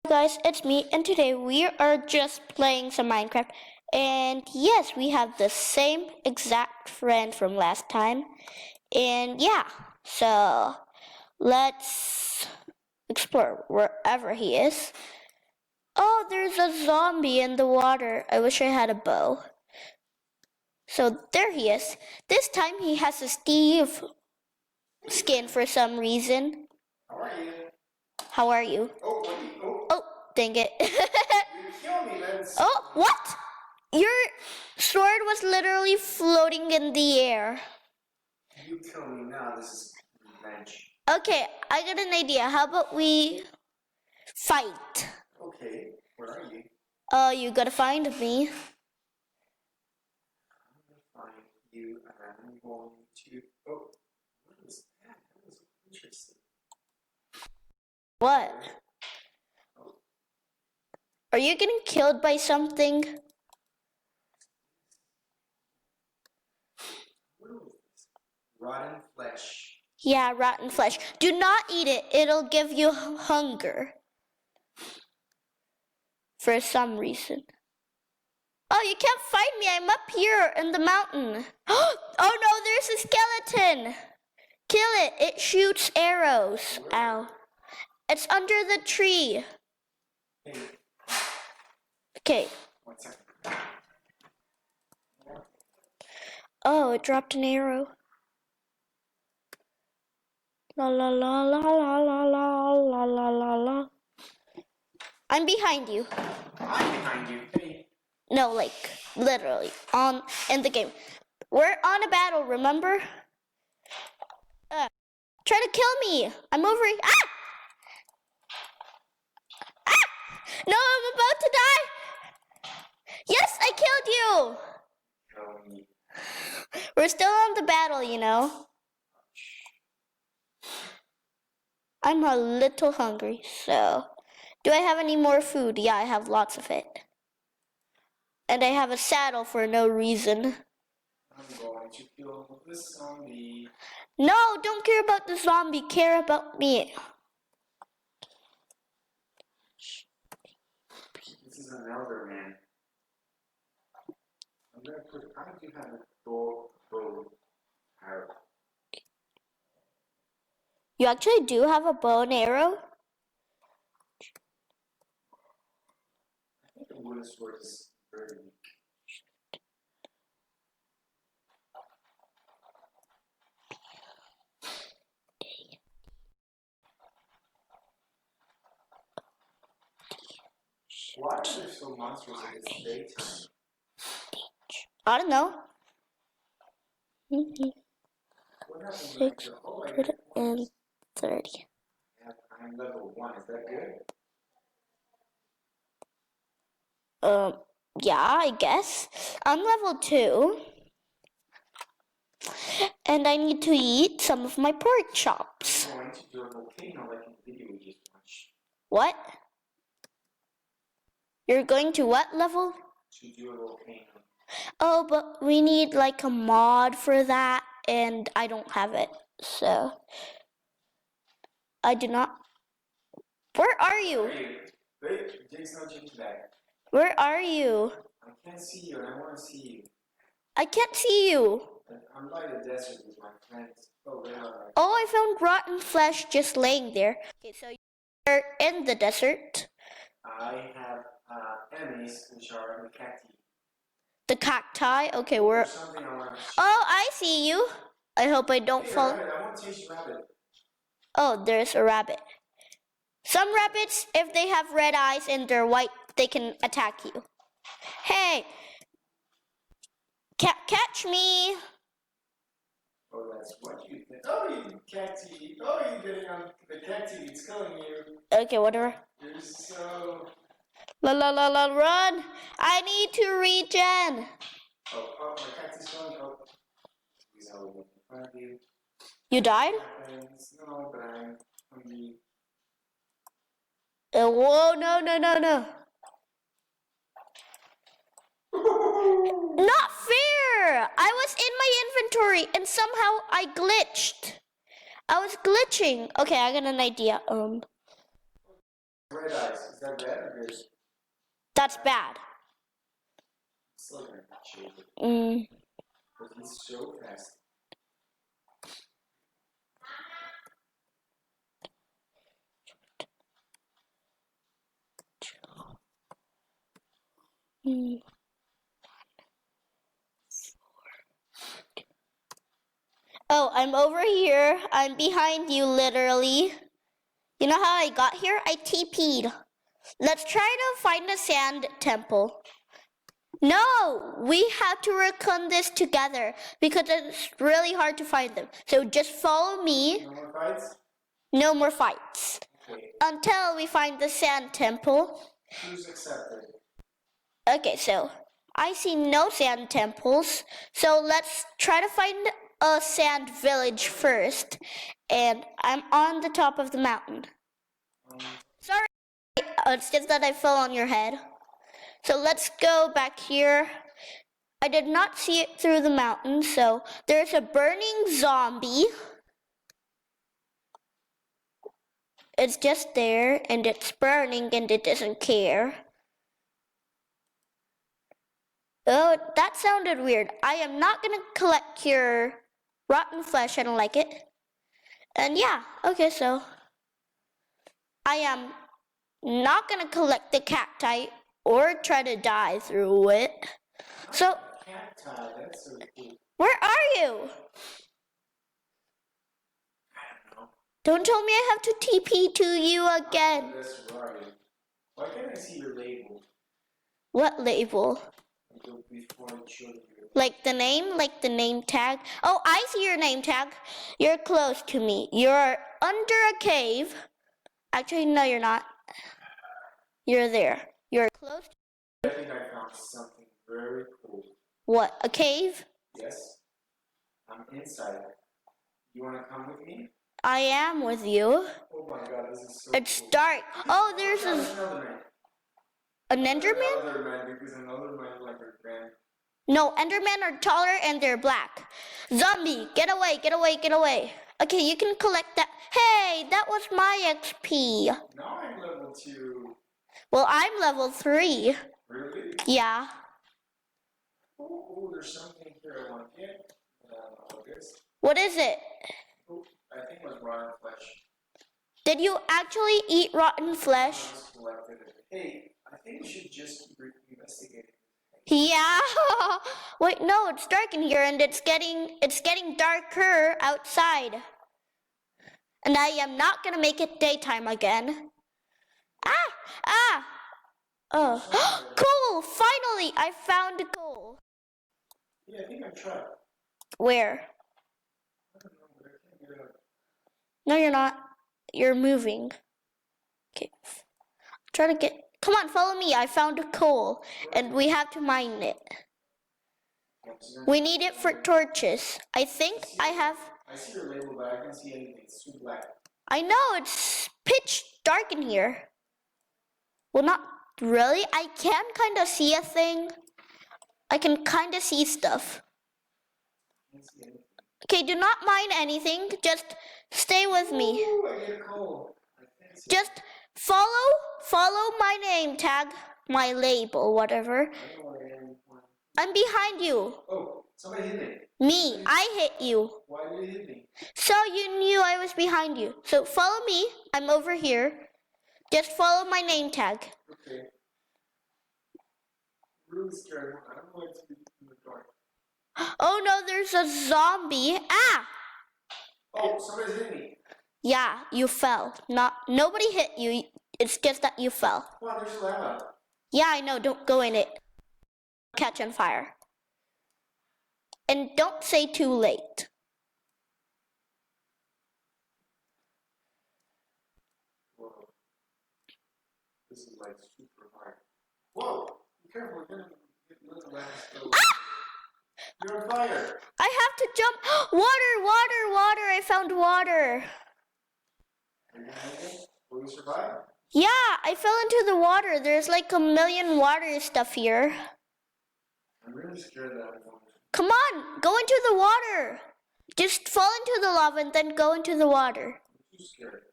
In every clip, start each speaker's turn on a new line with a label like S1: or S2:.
S1: Guys, it's me, and today we are just playing some Minecraft. And yes, we have the same exact friend from last time. And yeah, so let's explore wherever he is. Oh, there's a zombie in the water. I wish I had a bow. So there he is. This time he has a Steve skin for some reason.
S2: How are you?
S1: How are you? Oh, dang it.
S2: You kill me, Lance.
S1: Oh, what? Your sword was literally floating in the air.
S2: You kill me now. This is revenge.
S1: Okay, I got an idea. How about we fight?
S2: Okay, where are you?
S1: You gotta find me.
S2: I'm gonna find you, and I'm going to. Oh, what was that? That was interesting.
S1: What?
S2: Oh.
S1: Are you getting killed by something?
S2: What is this? Rotten flesh.
S1: Yeah, rotten flesh. Do not eat it. It'll give you hunger. For some reason. Oh, you can't find me. I'm up here in the mountain. Oh no, there's a skeleton. Kill it. It shoots arrows. Ow. It's under the tree.
S2: Hey.
S1: Okay.
S2: 1 second.
S1: Oh, it dropped an arrow. La la la la la la la la la la la. I'm behind you.
S2: I'm behind you. Hey.
S1: No, like literally in the game. We're on a battle, remember? Try to kill me. I'm over here. Ah! Ah! No, I'm about to die. Yes, I killed you.
S2: Kill me.
S1: We're still on the battle, you know. I'm a little hungry, so. Do I have any more food? Yeah, I have lots of it. And I have a saddle for no reason.
S2: I'm going to kill the zombie.
S1: No, don't care about the zombie. Care about me.
S2: This is an elder man. I'm gonna put. I do have a bow arrow.
S1: You actually do have a bow and arrow?
S2: I think the wooden sword is very weak. Why are they so monstrous in this daytime?
S1: I don't know.
S2: What happens when I kill? Oh, I get points.
S1: 630.
S2: I'm level 1. Is that good?
S1: Yeah, I guess. I'm level 2. And I need to eat some of my pork chops.
S2: I'm going to do a volcano like in the video we just watched.
S1: What? You're going to what level?
S2: To do a volcano.
S1: Oh, but we need like a mod for that, and I don't have it, so I do not. Where are you?
S2: Where are you? Wait, Jake's not changed back.
S1: Where are you?
S2: I can't see you, and I want to see you.
S1: I can't see you.
S2: I'm by the desert with my friends. Oh, where are
S1: Oh, I found rotten flesh just laying there. Okay, so you're in the desert.
S2: I have enemies, which are the cacti.
S1: The cacti? Okay, we're...
S2: There's something I want to shoot.
S1: Oh, I see you. I hope I don't
S2: Hey,
S1: fall...
S2: rabbit, I want to chase rabbit.
S1: Oh, there's a rabbit. Some rabbits, if they have red eyes and they're white, they can attack you. Hey! Catch me!
S2: Oh, that's what you think. Oh, you cacti. Oh, you're getting on the cacti. It's killing you.
S1: Okay, whatever.
S2: You're so...
S1: La la la la, run! I need to regen!
S2: Oh, my cacti's going. Oh. He's over in front of you.
S1: You died?
S2: No, but I'm hungry.
S1: Whoa, no, no, no, no. Not fair! I was in my inventory and somehow I glitched. I was glitching. Okay, I got an idea.
S2: Red eyes. Is that bad or good?
S1: That's bad.
S2: It's like a shape.
S1: Mm.
S2: But he's so fast.
S1: Mm. Oh, I'm over here. I'm behind you, literally. You know how I got here? I TP'd. Let's try to find a sand temple. No, we have to work on this together because it's really hard to find them. So just follow me.
S2: No more fights?
S1: No more fights.
S2: Okay.
S1: Until we find the sand temple.
S2: Who's accepted?
S1: Okay, so I see no sand temples. So let's try to find a sand village first. And I'm on the top of the mountain. Sorry, it's just that I fell on your head. So let's go back here. I did not see it through the mountain, so there's a burning zombie. It's just there, and it's burning, and it doesn't care. Oh, that sounded weird. I am not gonna collect your rotten flesh. I don't like it. And yeah, okay, so I am not gonna collect the cacti or try to die through it. So,
S2: Cacti, that's so cool.
S1: where are you?
S2: I don't know.
S1: Don't tell me I have to TP to you again.
S2: That's right. Why can't I see your label?
S1: What label?
S2: Before I showed you.
S1: Like the name tag? Oh, I see your name tag. You're close to me. You're under a cave. Actually, no, you're not. You're there. You're close.
S2: I think I found something very cool.
S1: What, a cave?
S2: Yes. I'm inside. You want to come with me?
S1: I am with you.
S2: Oh my god, this is so
S1: It's
S2: cool.
S1: dark. Oh, there's
S2: Another man.
S1: an Enderman?
S2: Another man, because another man like a man.
S1: No, Endermen are taller and they're black. Zombie, get away, get away, get away. Okay, you can collect that. Hey, that was my XP.
S2: Now I'm level 2.
S1: Well, I'm level 3.
S2: Really?
S1: Yeah.
S2: Oh, there's something here I want to get. This.
S1: What is it?
S2: Oh, I think it was rotten flesh.
S1: Did you actually eat rotten flesh?
S2: I just collected it. Hey, I think we should just investigate it.
S1: Yeah. Wait, no, it's dark in here and it's getting darker outside. And I am not gonna make it daytime again. Ah! Oh. Coal! Finally, I found coal.
S2: Yeah, I think I tried.
S1: Where?
S2: I don't know, but I can't get it up.
S1: No, you're not. You're moving. Okay. Try to get. Come on, follow me. I found coal, and we have to mine it. We need it for torches. I think I have.
S2: I see your label, but I can't see anything. It's too black.
S1: I know, it's pitch dark in here. Well, not really. I can kind of see a thing. I can kind of see stuff.
S2: I can't see anything.
S1: Okay, do not mine anything. Just stay with me.
S2: Ooh, I get coal. I can't see.
S1: Just follow my name tag, my label, whatever.
S2: I don't know where I am.
S1: I'm behind you.
S2: Oh, somebody hit me.
S1: Me, I hit you.
S2: Why did you hit me?
S1: So you knew I was behind you. So follow me. I'm over here. Just follow my name tag.
S2: Okay. Really scared. I don't know what to do in the dark.
S1: Oh no, there's a zombie. Ah!
S2: Oh, somebody's hit me.
S1: Yeah, you fell. Nobody hit you. It's just that you fell.
S2: Wow, there's lava.
S1: Yeah, I know. Don't go in it. Catch on fire. And don't say too late.
S2: Whoa. This is like super hard. Whoa! Be careful, you're gonna get the lava still. You're on fire!
S1: I have to jump. Water. I found water.
S2: Are you gonna make it? Will you survive?
S1: Yeah, I fell into the water. There's like a million water stuff here.
S2: I'm really scared that I'm going to.
S1: Come on, go into the water. Just fall into the lava and then go into the water.
S2: I'm too scared.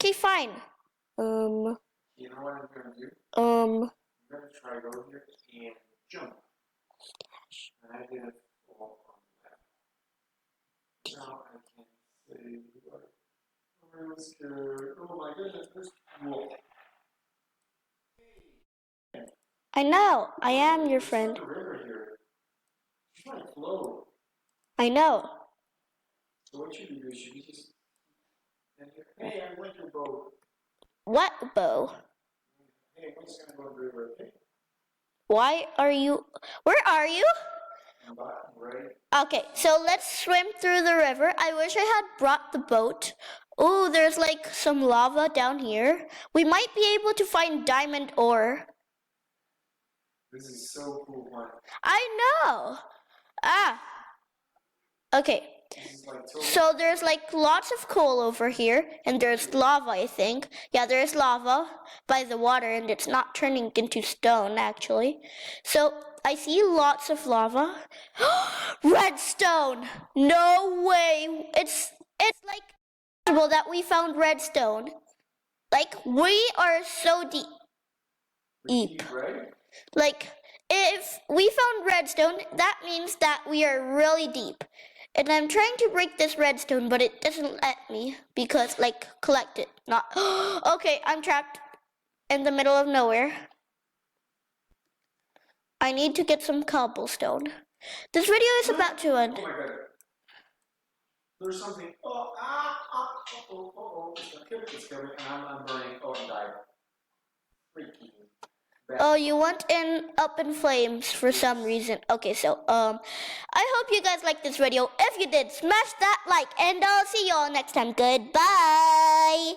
S1: Okay, fine.
S2: what we're gonna do?
S1: Um.
S2: We're gonna try to go here and jump. And I didn't fall on that. Now I can say what? Oh, I was scared. Oh my goodness, there's wolf.
S1: I know. I am your friend.
S2: There's a river here. She's trying to float.
S1: I know.
S2: So what should we do? Should we just... Hey, I went your boat.
S1: What bow?
S2: Hey, we're just gonna go to the river, okay?
S1: Why are you? Where are you?
S2: Right.
S1: Okay, so let's swim through the river. I wish I had brought the boat. Oh, there's like some lava down here. We might be able to find diamond ore.
S2: This is so cool, man.
S1: I know. Ah. Okay.
S2: This is like
S1: So there's like lots of coal over here, and there's lava, I think. Yeah, there's lava by the water, and it's not turning into stone, actually. So I see lots of lava. Redstone! No way! It's like incredible that we found redstone. Like, we are so deep.
S2: right?
S1: Like, if we found redstone, that means that we are really deep. And I'm trying to break this redstone, but it doesn't let me because, like, collect it. Not. Okay, I'm trapped in the middle of nowhere. I need to get some cobblestone. This video is about to end.
S2: Oh my god. There's something. Oh. It's coming, and I'm burning. Oh, and died. Freaking.
S1: Oh, you went up in flames for some reason. Okay, so I hope you guys liked this video. If you did, smash that like, and I'll see you all next time. Goodbye.